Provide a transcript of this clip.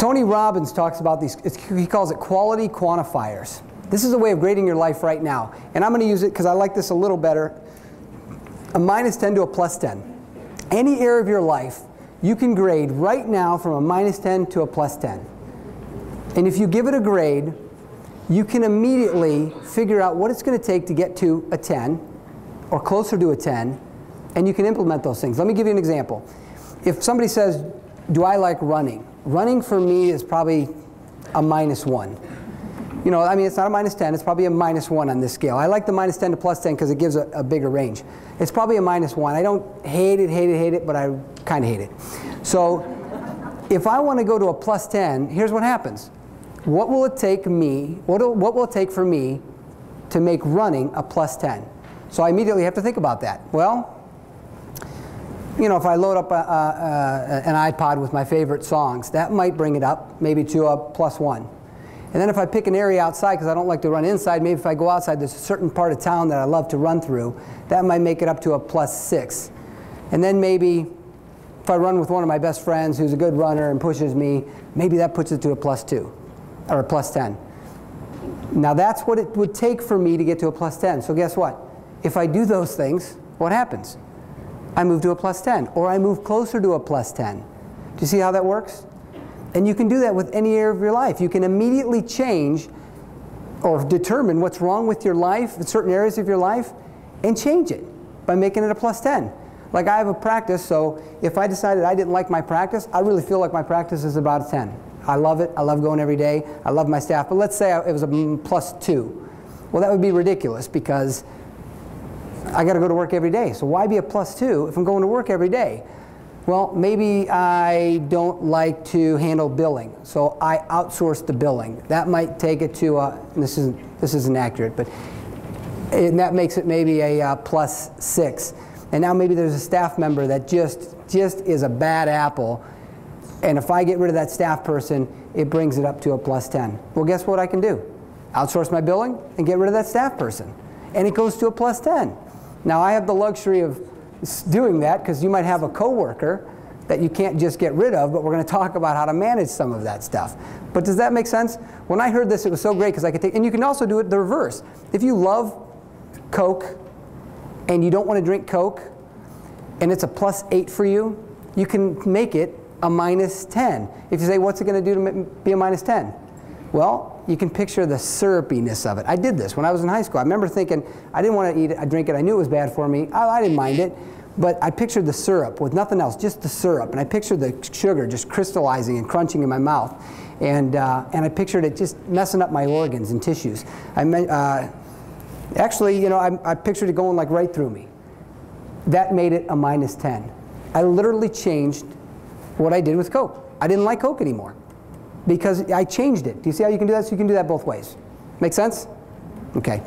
Tony Robbins talks about these, he calls it quality quantifiers. This is a way of grading your life right now. And I'm going to use it because I like this a little better. A -10 to a +10. Any area of your life, you can grade right now from a -10 to a +10. And if you give it a grade, you can immediately figure out what it's going to take to get to a 10 or closer to a 10, and you can implement those things. Let me give you an example. If somebody says, do I like running? Running for me is probably a -1. You know, I mean, it's not a -10, it's probably a -1 on this scale. I like the -10 to +10 because it gives a bigger range. It's probably a -1. I don't hate it, but I kind of hate it. So if I want to go to a +10, here's what happens. What will it take me, what will it take for me to make running a +10? So I immediately have to think about that. Well, you know, if I load up an iPod with my favorite songs, that might bring it up maybe to a +1. And then if I pick an area outside, because I don't like to run inside, maybe if I go outside, there's a certain part of town that I love to run through, that might make it up to a +6. And then maybe if I run with one of my best friends who's a good runner and pushes me, maybe that puts it to a +2 or a +10. Now that's what it would take for me to get to a +10. So guess what? If I do those things, what happens? I move to a +10, or I move closer to a +10. Do you see how that works? And you can do that with any area of your life. You can immediately change or determine what's wrong with your life, in certain areas of your life, and change it by making it a +10. Like I have a practice, so if I decided I didn't like my practice, I really feel like my practice is about a 10. I love it. I love going every day. I love my staff. But let's say it was a +2. Well, that would be ridiculous because I got to go to work every day. So why be a +2 if I'm going to work every day? Well, maybe I don't like to handle billing, so I outsource the billing. That might take it to a, and this isn't accurate, but that makes it maybe a +6. And now maybe there's a staff member that just is a bad apple, and if I get rid of that staff person, it brings it up to a +10. Well, guess what I can do? Outsource my billing and get rid of that staff person, and it goes to a +10. Now I have the luxury of doing that because you might have a coworker that you can't just get rid of, but we're going to talk about how to manage some of that stuff. But does that make sense? When I heard this, it was so great because I could take, and you can also do it the reverse. If you love Coke and you don't want to drink Coke and it's a +8 for you, you can make it a -10. If you say, what's it going to do to be a -10? Well, you can picture the syrupiness of it. I did this when I was in high school. I remember thinking, I didn't want to eat it, I drink it, I knew it was bad for me. I didn't mind it, but I pictured the syrup with nothing else, just the syrup. And I pictured the sugar just crystallizing and crunching in my mouth. And I pictured it just messing up my organs and tissues. Actually, you know, I pictured it going like right through me. That made it a -10. I literally changed what I did with Coke. I didn't like Coke anymore because I changed it. Do you see how you can do that? So you can do that both ways. Make sense? Okay.